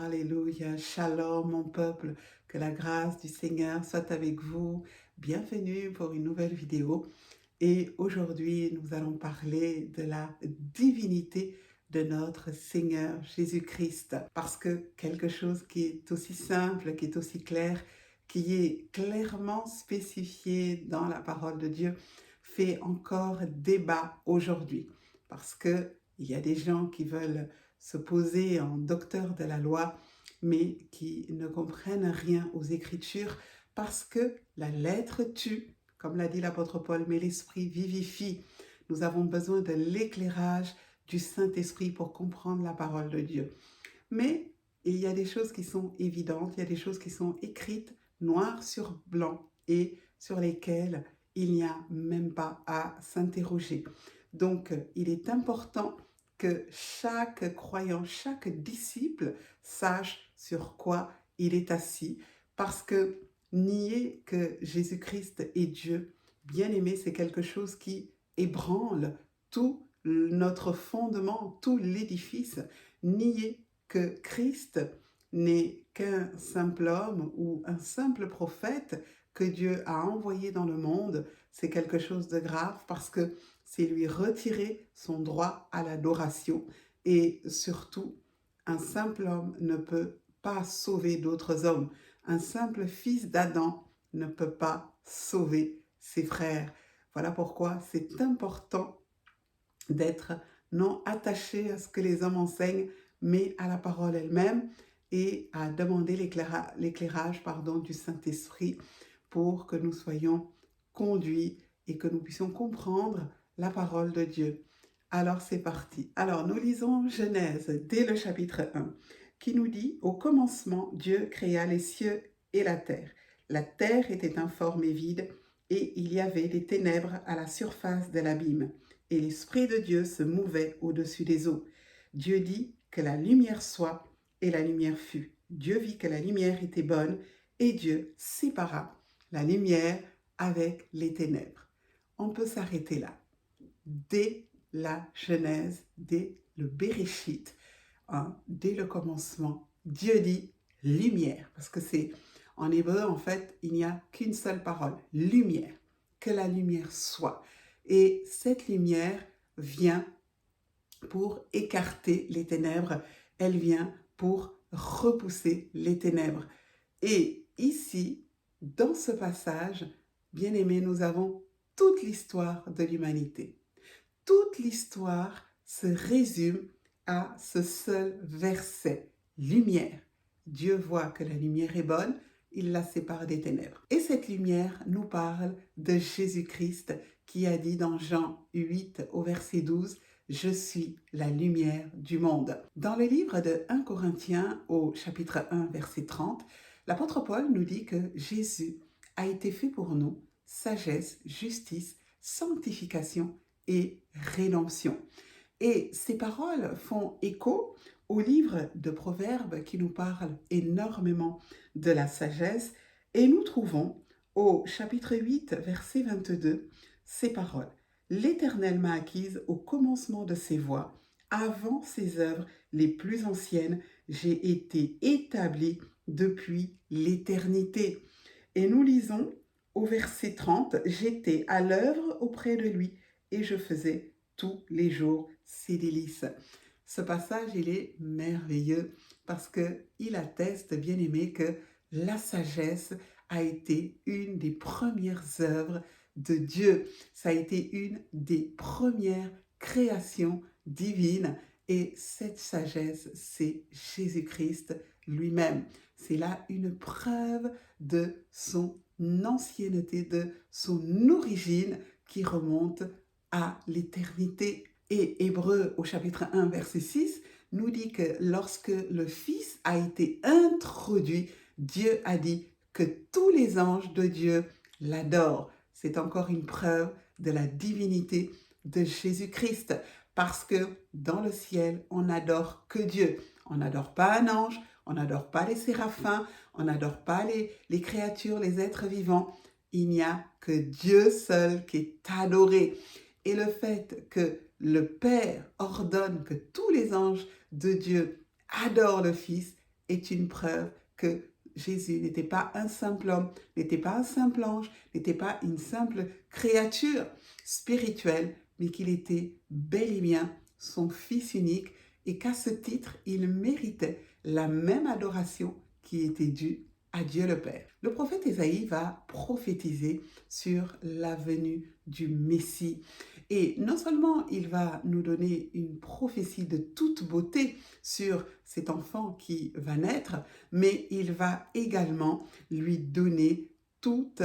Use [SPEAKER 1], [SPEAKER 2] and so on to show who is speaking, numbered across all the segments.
[SPEAKER 1] Alléluia, shalom mon peuple, que la grâce du Seigneur soit avec vous. Bienvenue pour une nouvelle vidéo. Et aujourd'hui, nous allons parler de la divinité de notre Seigneur Jésus-Christ. Parce que quelque chose qui est aussi simple, qui est aussi clair, qui est clairement spécifié dans la parole de Dieu, fait encore débat aujourd'hui. Parce que il y a des gens qui veulent se poser en docteur de la loi, mais qui ne comprennent rien aux Écritures parce que la lettre tue, comme l'a dit l'apôtre Paul, mais l'esprit vivifie. Nous avons besoin de l'éclairage du Saint-Esprit pour comprendre la parole de Dieu. Mais il y a des choses qui sont évidentes, il y a des choses qui sont écrites noir sur blanc et sur lesquelles il n'y a même pas à s'interroger. Donc, il est important que chaque croyant, chaque disciple sache sur quoi il est assis, parce que nier que Jésus-Christ est Dieu, bien aimé, c'est quelque chose qui ébranle tout notre fondement, tout l'édifice. Nier que Christ n'est qu'un simple homme ou un simple prophète que Dieu a envoyé dans le monde, c'est quelque chose de grave parce que c'est lui retirer son droit à l'adoration. Et surtout, un simple homme ne peut pas sauver d'autres hommes. Un simple fils d'Adam ne peut pas sauver ses frères. Voilà pourquoi c'est important d'être non attaché à ce que les hommes enseignent, mais à la parole elle-même et à demander l'éclairage du Saint-Esprit pour que nous soyons conduits et que nous puissions comprendre la parole de Dieu. Alors c'est parti. Alors nous lisons Genèse dès le chapitre 1 qui nous dit « Au commencement, Dieu créa les cieux et la terre. La terre était informe et vide, et il y avait des ténèbres à la surface de l'abîme. Et l'Esprit de Dieu se mouvait au-dessus des eaux. Dieu dit que la lumière soit, et la lumière fut. Dieu vit que la lumière était bonne, et Dieu sépara la lumière avec les ténèbres. » On peut s'arrêter là. Dès la Genèse, dès le Béréchit, dès le commencement, Dieu dit lumière, parce que c'est en hébreu, en fait, il n'y a qu'une seule parole, lumière, que la lumière soit. Et cette lumière vient pour écarter les ténèbres, elle vient pour repousser les ténèbres. Et ici, dans ce passage, bien aimé, nous avons toute l'histoire de l'humanité. Toute l'histoire se résume à ce seul verset, lumière. Dieu voit que la lumière est bonne, il la sépare des ténèbres. Et cette lumière nous parle de Jésus-Christ qui a dit dans Jean 8 au verset 12, « Je suis la lumière du monde ». Dans le livre de 1 Corinthiens au chapitre 1 verset 30, l'apôtre Paul nous dit que Jésus a été fait pour nous sagesse, justice, sanctification et rédemption. Et ces paroles font écho au livre de Proverbes qui nous parle énormément de la sagesse, et nous trouvons au chapitre 8, verset 22, ces paroles. « L'Éternel m'a acquise au commencement de ses voies, avant ses œuvres les plus anciennes, j'ai été établi depuis l'éternité. » Et nous lisons au verset 30, « J'étais à l'œuvre auprès de lui, et je faisais tous les jours ses délices. » Ce passage, il est merveilleux parce qu'il atteste, bien aimé, que la sagesse a été une des premières œuvres de Dieu. Ça a été une des premières créations divines. Et cette sagesse, c'est Jésus-Christ lui-même. C'est là une preuve de son ancienneté, de son origine qui remonte à l'éternité. Et Hébreux au chapitre 1 verset 6 nous dit que lorsque le Fils a été introduit, Dieu a dit que tous les anges de Dieu l'adorent. C'est encore une preuve de la divinité de Jésus-Christ, parce que dans le ciel, on n'adore que Dieu. On n'adore pas un ange, on n'adore pas les séraphins, on n'adore pas les créatures, les êtres vivants. Il n'y a que Dieu seul qui est adoré. Et le fait que le Père ordonne que tous les anges de Dieu adorent le Fils, est une preuve que Jésus n'était pas un simple homme, n'était pas un simple ange, n'était pas une simple créature spirituelle, mais qu'il était bel et bien son Fils unique et qu'à ce titre, il méritait la même adoration qui était due à Dieu le Père. Le prophète Ésaïe va prophétiser sur la venue du Messie. Et non seulement il va nous donner une prophétie de toute beauté sur cet enfant qui va naître, mais il va également lui donner toutes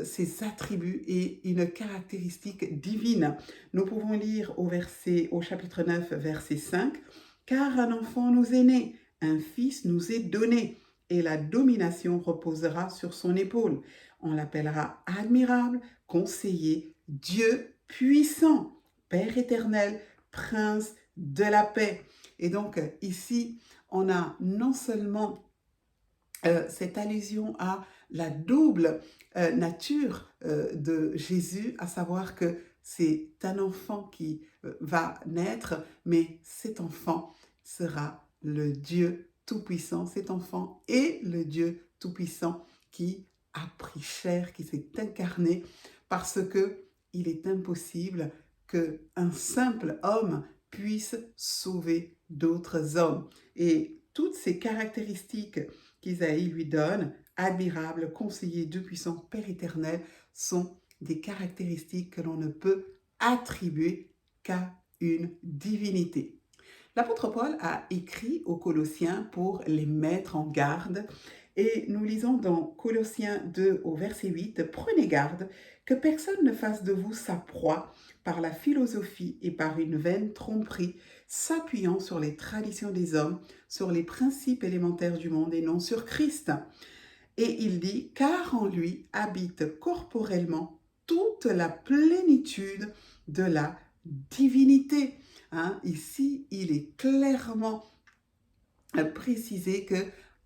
[SPEAKER 1] ses attributs et une caractéristique divine. Nous pouvons lire au chapitre 9, verset 5, « Car un enfant nous est né, un fils nous est donné, et la domination reposera sur son épaule. On l'appellera admirable, conseiller, Dieu puissant, Père éternel, Prince de la paix. » Et donc ici, on a non seulement cette allusion à la double nature de Jésus, à savoir que c'est un enfant qui va naître, mais cet enfant sera le Dieu Tout-Puissant. Cet enfant est le Dieu Tout-Puissant qui a pris chair, qui s'est incarné, parce que il est impossible qu'un simple homme puisse sauver d'autres hommes. Et toutes ces caractéristiques qu'Isaïe lui donne, admirable, conseiller, Dieu puissant, Père éternel, sont des caractéristiques que l'on ne peut attribuer qu'à une divinité. L'apôtre Paul a écrit aux Colossiens pour les mettre en garde et nous lisons dans Colossiens 2 au verset 8, « Prenez garde que personne ne fasse de vous sa proie par la philosophie et par une vaine tromperie, s'appuyant sur les traditions des hommes, sur les principes élémentaires du monde et non sur Christ. » Et il dit, « Car en lui habite corporellement toute la plénitude de la divinité. » Ici, il est clairement précisé que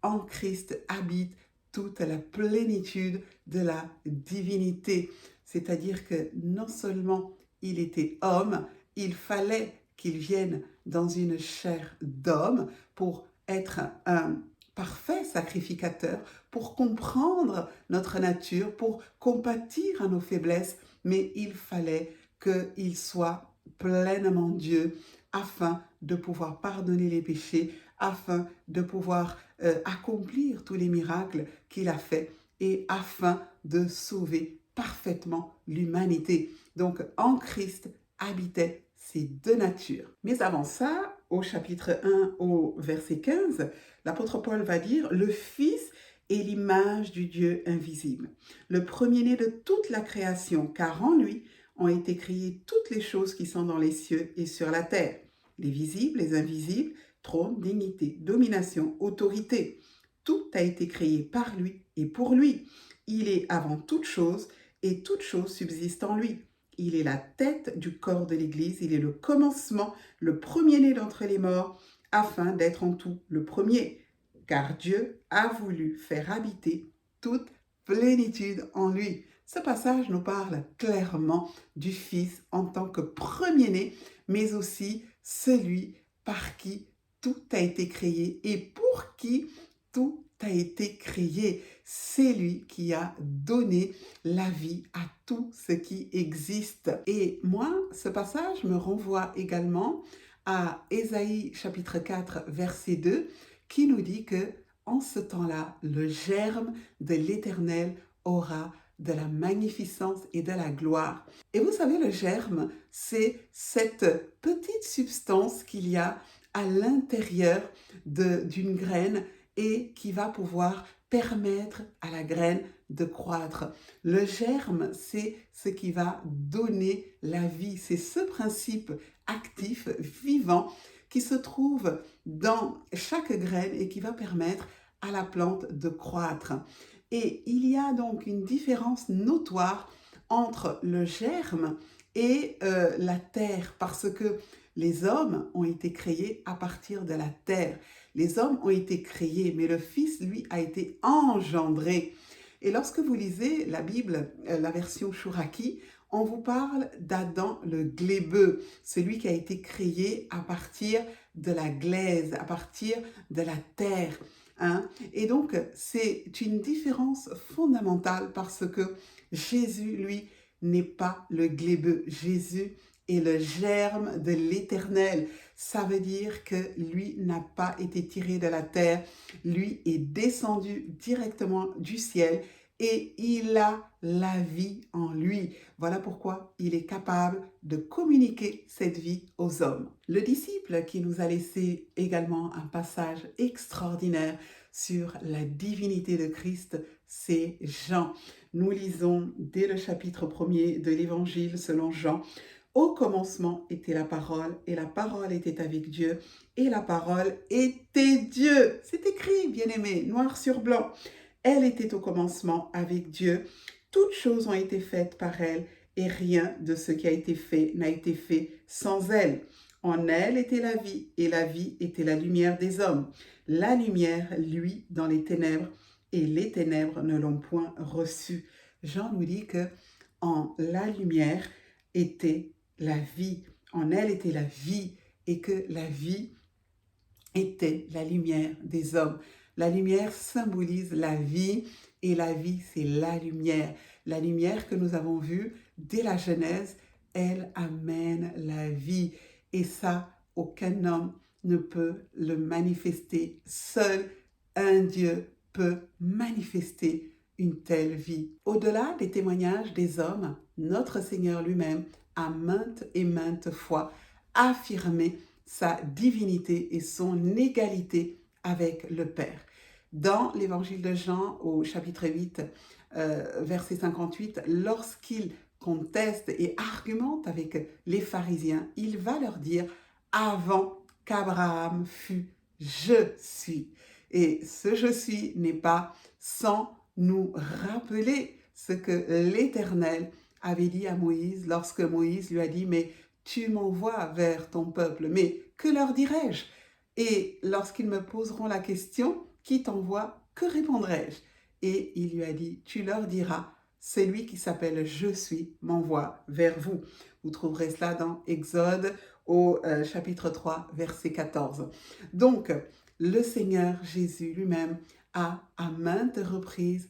[SPEAKER 1] en Christ habite toute la plénitude de la divinité. C'est-à-dire que non seulement il était homme, il fallait qu'il vienne dans une chair d'homme pour être un parfait sacrificateur, pour comprendre notre nature, pour compatir à nos faiblesses, mais il fallait qu'il soit pleinement Dieu afin de pouvoir pardonner les péchés, afin de pouvoir accomplir tous les miracles qu'il a fait et afin de sauver parfaitement l'humanité. Donc en Christ habitaient ces deux natures. Mais avant ça, au chapitre 1 au verset 15, l'apôtre Paul va dire « Le Fils est l'image du Dieu invisible, le premier-né de toute la création, car en lui ont été créées toutes les choses qui sont dans les cieux et sur la terre, les visibles, les invisibles, trône, dignité, domination, autorité. Tout a été créé par lui et pour lui. Il est avant toute chose et toute chose subsiste en lui. Il est la tête du corps de l'Église, il est le commencement, le premier-né d'entre les morts, afin d'être en tout le premier. Car Dieu a voulu faire habiter toute plénitude en lui. » Ce passage nous parle clairement du Fils en tant que premier-né, mais aussi celui par qui tout a été créé et pour qui tout a été créé. C'est lui qui a donné la vie à tout ce qui existe. Et moi, ce passage me renvoie également à Ésaïe chapitre 4, verset 2, qui nous dit que en ce temps-là, le germe de l'Éternel aura de la magnificence et de la gloire. Et vous savez, le germe, c'est cette petite substance qu'il y a à l'intérieur d'une graine et qui va pouvoir permettre à la graine de croître. Le germe, c'est ce qui va donner la vie. C'est ce principe actif, vivant, qui se trouve dans chaque graine et qui va permettre à la plante de croître. Et il y a donc une différence notoire entre le germe et la terre, parce que les hommes ont été créés à partir de la terre. Les hommes ont été créés, mais le Fils, lui, a été engendré. Et lorsque vous lisez la Bible, la version Chouraki, on vous parle d'Adam le glébeux, celui qui a été créé à partir de la glaise, à partir de la terre. hein. Et donc, c'est une différence fondamentale parce que Jésus, lui, n'est pas le glébeux. Jésus est le germe de l'Éternel. Ça veut dire que lui n'a pas été tiré de la terre, lui est descendu directement du ciel et il a la vie en lui. Voilà pourquoi il est capable de communiquer cette vie aux hommes. Le disciple qui nous a laissé également un passage extraordinaire sur la divinité de Christ, c'est Jean. Nous lisons dès le chapitre 1er de l'Évangile selon Jean. Au commencement était la parole, et la parole était avec Dieu, et la parole était Dieu. C'est écrit, bien-aimé, noir sur blanc. Elle était au commencement avec Dieu. Toutes choses ont été faites par elle, et rien de ce qui a été fait n'a été fait sans elle. En elle était la vie, et la vie était la lumière des hommes. La lumière, lui, dans les ténèbres, et les ténèbres ne l'ont point reçue. Jean nous dit que en la lumière était la vie. En elle était la vie, et que la vie était la lumière des hommes. La lumière symbolise la vie et la vie, c'est la lumière. La lumière que nous avons vue dès la Genèse, elle amène la vie. Et ça, aucun homme ne peut le manifester. Seul un Dieu peut manifester une telle vie. Au-delà des témoignages des hommes, notre Seigneur lui-même a maintes et maintes fois affirmé sa divinité et son égalité avec le Père. Dans l'évangile de Jean, au chapitre 8, verset 58, lorsqu'il conteste et argumente avec les pharisiens, il va leur dire « Avant qu'Abraham fût, je suis ». Et ce « je suis » n'est pas sans nous rappeler ce que l'Éternel avait dit à Moïse lorsque Moïse lui a dit « Mais tu m'envoies vers ton peuple, mais que leur dirai-je? Et lorsqu'ils me poseront la question, qui t'envoie? Que répondrai-je? Et il lui a dit, tu leur diras, celui qui s'appelle Je suis m'envoie vers vous. Vous trouverez cela dans Exode au chapitre 3, verset 14. Donc, le Seigneur Jésus lui-même a à maintes reprises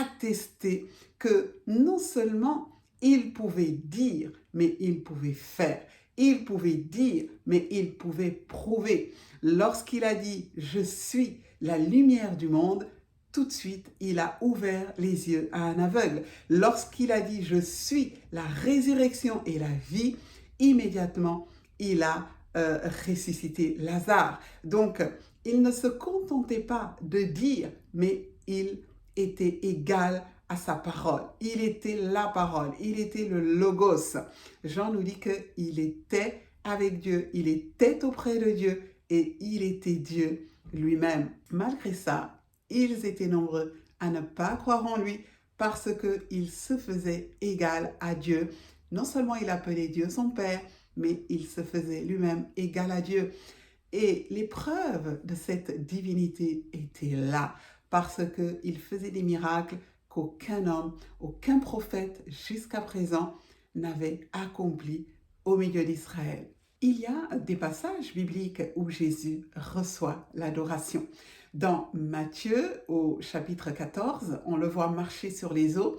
[SPEAKER 1] attesté que non seulement il pouvait dire, mais il pouvait faire. Il pouvait dire, mais il pouvait prouver. Lorsqu'il a dit « Je suis la lumière du monde », tout de suite, il a ouvert les yeux à un aveugle. Lorsqu'il a dit « Je suis la résurrection et la vie », immédiatement, il a ressuscité Lazare. Donc, il ne se contentait pas de dire, mais il était égal à sa parole. Il était la parole, il était le logos. Jean nous dit qu'il était avec Dieu, il était auprès de Dieu et il était Dieu lui-même. Malgré ça, ils étaient nombreux à ne pas croire en lui parce qu'il se faisait égal à Dieu. Non seulement il appelait Dieu son Père, mais il se faisait lui-même égal à Dieu. Et les preuves de cette divinité étaient là parce qu'il faisait des miracles qu'aucun homme, aucun prophète jusqu'à présent n'avait accompli au milieu d'Israël. Il y a des passages bibliques où Jésus reçoit l'adoration. Dans Matthieu, au chapitre 14, on le voit marcher sur les eaux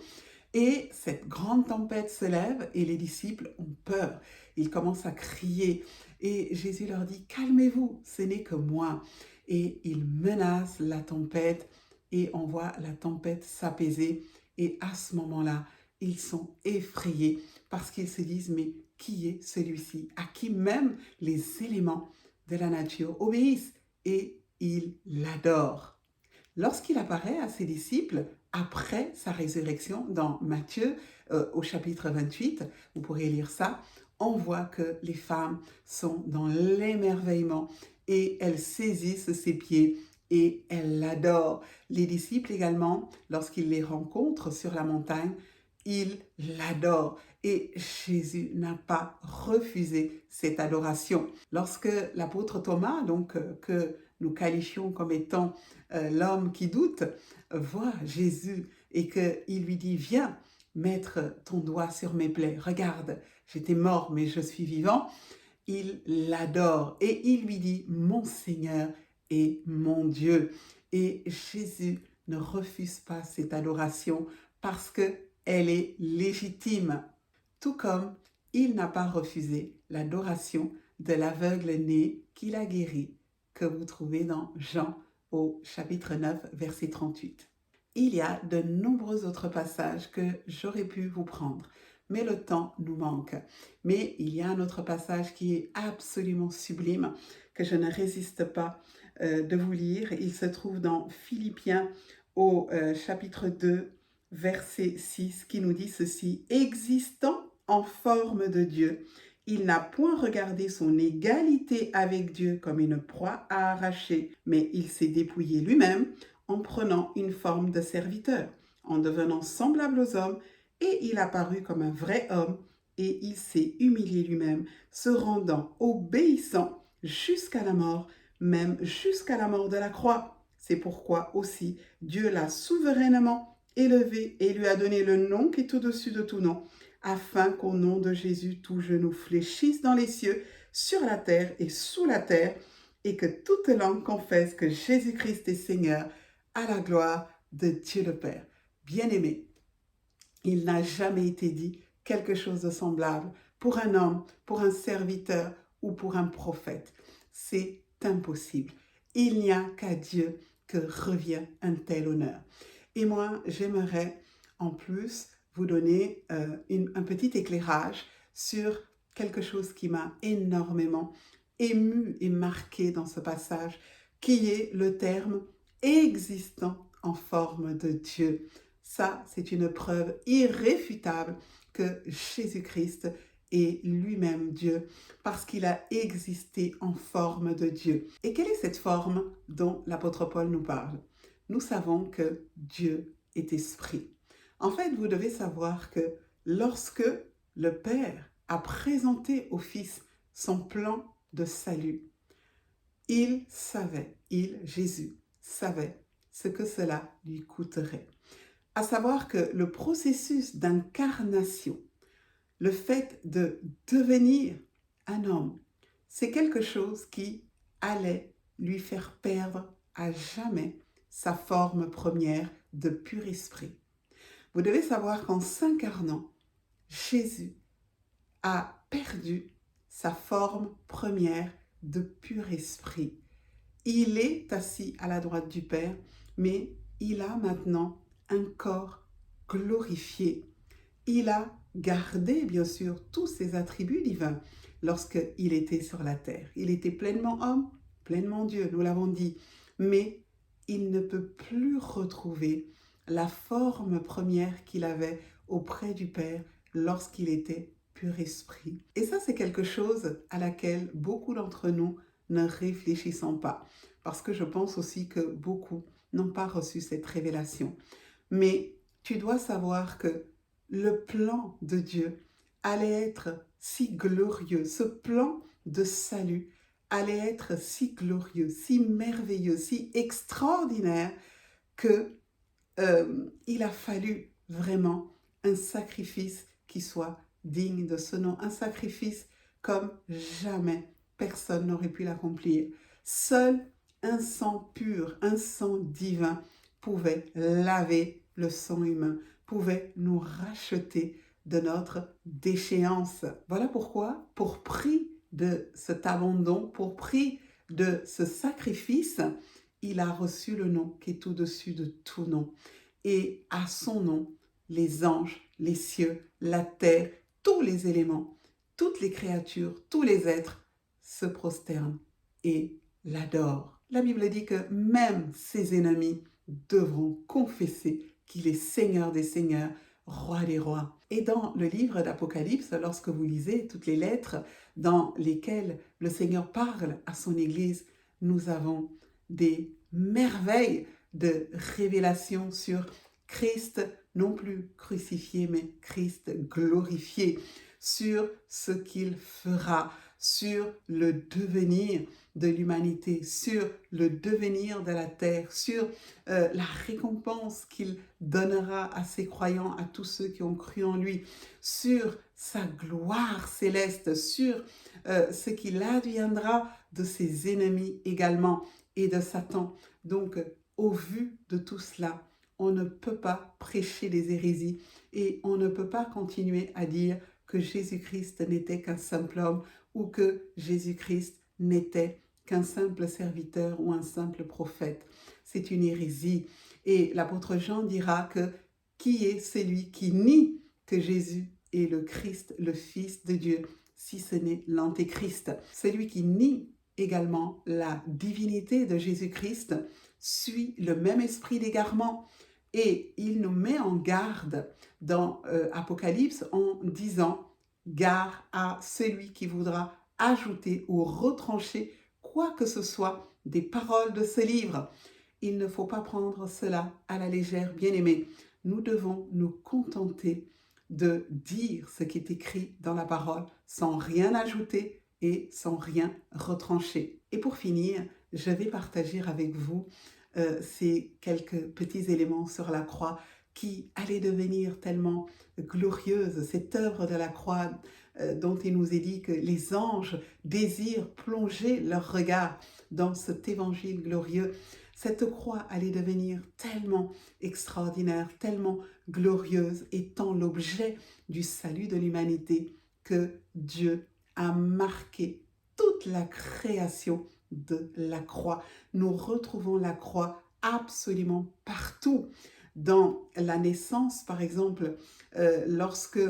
[SPEAKER 1] et cette grande tempête se lève et les disciples ont peur. Ils commencent à crier et Jésus leur dit « Calmez-vous, ce n'est que moi ». Et il menace la tempête et on voit la tempête s'apaiser. Et à ce moment-là, ils sont effrayés parce qu'ils se disent « Mais qui est celui-ci à qui même les éléments de la nature obéissent ?» Et ils l'adorent. Lorsqu'il apparaît à ses disciples, après sa résurrection, dans Matthieu, au chapitre 28, vous pourrez lire ça, on voit que les femmes sont dans l'émerveillement et elles saisissent ses pieds et elles l'adorent. Les disciples également, lorsqu'ils les rencontrent sur la montagne, ils l'adorent. Et Jésus n'a pas refusé cette adoration. Lorsque l'apôtre Thomas, donc que nous qualifions comme étant l'homme qui doute, voit Jésus et qu'il lui dit « Viens mettre ton doigt sur mes plaies, regarde, j'étais mort mais je suis vivant », il l'adore et il lui dit « Mon Seigneur et mon Dieu ». Et Jésus ne refuse pas cette adoration parce qu'elle est légitime. Tout comme il n'a pas refusé l'adoration de l'aveugle né qu'il a guéri, que vous trouvez dans Jean au chapitre 9, verset 38. Il y a de nombreux autres passages que j'aurais pu vous prendre, mais le temps nous manque. Mais il y a un autre passage qui est absolument sublime, que je ne résiste pas de vous lire. Il se trouve dans Philippiens au chapitre 2, verset 6, qui nous dit ceci: « Existant en forme de Dieu, il n'a point regardé son égalité avec Dieu comme une proie à arracher, mais il s'est dépouillé lui-même en prenant une forme de serviteur, en devenant semblable aux hommes, et il apparut comme un vrai homme, et il s'est humilié lui-même, se rendant obéissant jusqu'à la mort, même jusqu'à la mort de la croix. C'est pourquoi aussi Dieu l'a souverainement élevé et lui a donné le nom qui est au-dessus de tout nom, afin qu'au nom de Jésus, tout genou fléchisse dans les cieux, sur la terre et sous la terre, et que toute langue confesse que Jésus-Christ est Seigneur, à la gloire de Dieu le Père. Bien-aimé, il n'a jamais été dit quelque chose de semblable pour un homme, pour un serviteur ou pour un prophète. C'est impossible. Il n'y a qu'à Dieu que revient un tel honneur. Et moi, j'aimerais en plus vous donner un petit éclairage sur quelque chose qui m'a énormément ému et marqué dans ce passage, qui est le terme existant en forme de Dieu. Ça, c'est une preuve irréfutable que Jésus-Christ est lui-même Dieu, parce qu'il a existé en forme de Dieu. Et quelle est cette forme dont l'apôtre Paul nous parle? Nous savons que Dieu est esprit. En fait, vous devez savoir que lorsque le Père a présenté au Fils son plan de salut, Jésus, savait ce que cela lui coûterait. À savoir que le processus d'incarnation, le fait de devenir un homme, c'est quelque chose qui allait lui faire perdre à jamais sa forme première de pur esprit. Vous devez savoir qu'en s'incarnant, Jésus a perdu sa forme première de pur esprit. Il est assis à la droite du Père, mais il a maintenant un corps glorifié. Il a gardé, bien sûr, tous ses attributs divins lorsqu'il était sur la terre. Il était pleinement homme, pleinement Dieu, nous l'avons dit. Mais il ne peut plus retrouver la forme première qu'il avait auprès du Père lorsqu'il était pur esprit. Et ça, c'est quelque chose à laquelle beaucoup d'entre nous ne réfléchissons pas. Parce que je pense aussi que beaucoup n'ont pas reçu cette révélation. Mais tu dois savoir que le plan de Dieu allait être si glorieux, ce plan de salut allait être si glorieux, si merveilleux, si extraordinaire que il a fallu vraiment un sacrifice qui soit digne de ce nom, un sacrifice comme jamais personne n'aurait pu l'accomplir. Seul un sang pur, un sang divin pouvait laver le sang humain, pouvait nous racheter de notre déchéance. Voilà pourquoi, pour prix de cet abandon, pour prix de ce sacrifice, il a reçu le nom qui est au-dessus de tout nom. Et à son nom, les anges, les cieux, la terre, tous les éléments, toutes les créatures, tous les êtres se prosternent et l'adorent. La Bible dit que même ses ennemis devront confesser qu'il est Seigneur des Seigneurs, Roi des Rois. Et dans le livre d'Apocalypse, lorsque vous lisez toutes les lettres dans lesquelles le Seigneur parle à son Église, nous avons des merveilles de révélation sur Christ, non plus crucifié, mais Christ glorifié, sur ce qu'il fera, sur le devenir de l'humanité, sur le devenir de la terre, sur la récompense qu'il donnera à ses croyants, à tous ceux qui ont cru en lui, sur sa gloire céleste, sur ce qu'il adviendra de ses ennemis également et de Satan. Donc, au vu de tout cela, on ne peut pas prêcher des hérésies et on ne peut pas continuer à dire que Jésus-Christ n'était qu'un simple homme ou que Jésus-Christ n'était qu'un simple serviteur ou un simple prophète. C'est une hérésie. Et l'apôtre Jean dira que qui est celui qui nie que Jésus est le Christ, le Fils de Dieu, si ce n'est l'Antéchrist. Celui qui nie également la divinité de Jésus-Christ suit le même esprit d'égarement. Et il nous met en garde dans Apocalypse en disant « Gare à celui qui voudra ajouter ou retrancher quoi que ce soit des paroles de ce livre. » Il ne faut pas prendre cela à la légère, bien-aimés. Nous devons nous contenter de dire ce qui est écrit dans la parole sans rien ajouter et sans rien retrancher. Et pour finir, je vais partager avec vous ces quelques petits éléments sur la croix qui allaient devenir tellement glorieuse, cette œuvre de la croix dont il nous est dit que les anges désirent plonger leur regard dans cet évangile glorieux. Cette croix allait devenir tellement extraordinaire, tellement glorieuse, étant l'objet du salut de l'humanité, que Dieu a marqué toute la création de la croix. Nous retrouvons la croix absolument partout. Dans la naissance, par exemple, lorsque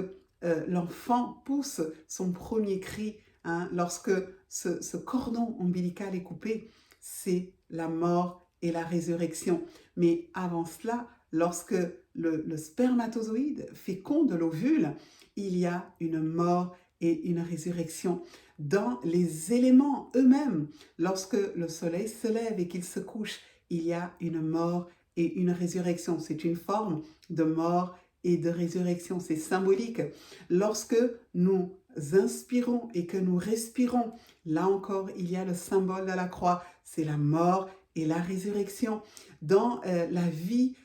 [SPEAKER 1] l'enfant pousse son premier cri, hein, lorsque ce cordon ombilical est coupé, c'est la mort et la résurrection. Mais avant cela, lorsque le spermatozoïde féconde l'ovule, il y a une mort et une résurrection. Dans les éléments eux-mêmes, lorsque le soleil se lève et qu'il se couche, il y a une mort et une résurrection. C'est une forme de mort et de résurrection, c'est symbolique. Lorsque nous inspirons et que nous respirons, là encore, il y a le symbole de la croix, c'est la mort et la résurrection. Dans la vie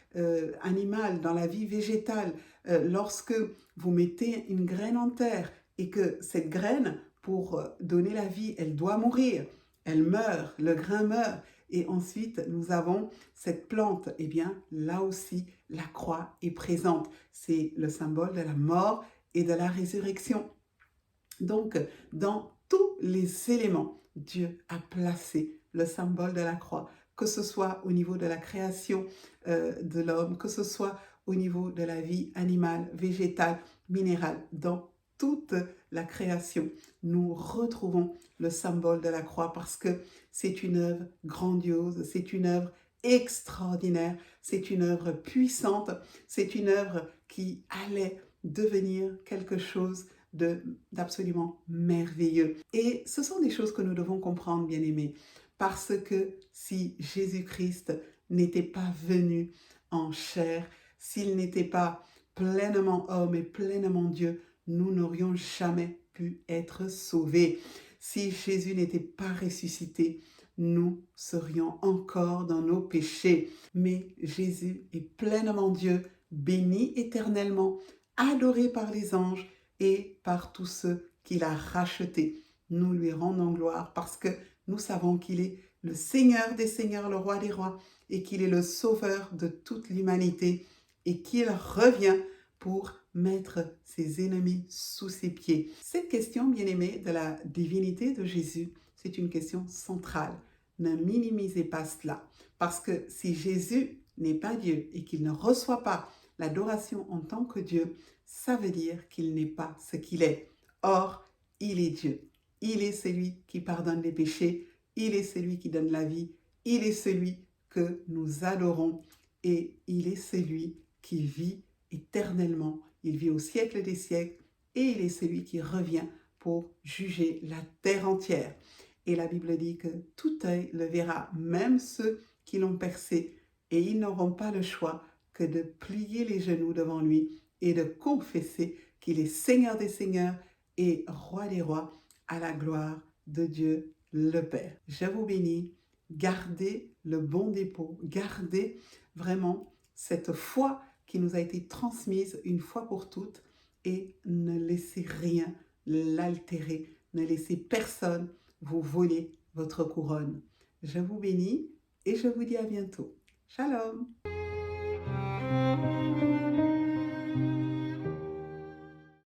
[SPEAKER 1] animale, dans la vie végétale, lorsque vous mettez une graine en terre et que cette graine, pour donner la vie, elle doit mourir, elle meurt, le grain meurt, et ensuite nous avons cette plante, et bien là aussi la croix est présente. C'est le symbole de la mort et de la résurrection. Donc, dans tous les éléments, Dieu a placé le symbole de la croix, que ce soit au niveau de la création de l'homme, que ce soit au niveau de la vie animale, végétale, minérale. Dans toute la création, nous retrouvons le symbole de la croix parce que c'est une œuvre grandiose, c'est une œuvre extraordinaire, c'est une œuvre puissante, c'est une œuvre qui allait devenir quelque chose d'absolument merveilleux. Et ce sont des choses que nous devons comprendre, bien-aimés, parce que si Jésus-Christ n'était pas venu en chair, s'il n'était pas pleinement homme et pleinement Dieu, nous n'aurions jamais pu être sauvés. Si Jésus n'était pas ressuscité, nous serions encore dans nos péchés. Mais Jésus est pleinement Dieu, béni éternellement, adoré par les anges et par tous ceux qu'il a rachetés. Nous lui rendons gloire parce que nous savons qu'il est le Seigneur des seigneurs, le roi des rois, et qu'il est le sauveur de toute l'humanité, et qu'il revient pour mettre ses ennemis sous ses pieds. Cette question, bien-aimée, de la divinité de Jésus, c'est une question centrale. Ne minimisez pas cela, parce que si Jésus n'est pas Dieu et qu'il ne reçoit pas l'adoration en tant que Dieu, ça veut dire qu'il n'est pas ce qu'il est. Or, il est Dieu. Il est celui qui pardonne les péchés. Il est celui qui donne la vie. Il est celui que nous adorons. Et il est celui qui vit éternellement. Il vit au siècle des siècles. Et il est celui qui revient pour juger la terre entière. Et la Bible dit que tout œil le verra, même ceux qui l'ont percé. Et ils n'auront pas le choix que de plier les genoux devant lui et de confesser qu'il est Seigneur des seigneurs et Roi des rois, à la gloire de Dieu le Père. Je vous bénis, gardez le bon dépôt, gardez vraiment cette foi qui nous a été transmise une fois pour toutes et ne laissez rien l'altérer, ne laissez personne vous voler votre couronne. Je vous bénis et je vous dis à bientôt. Shalom.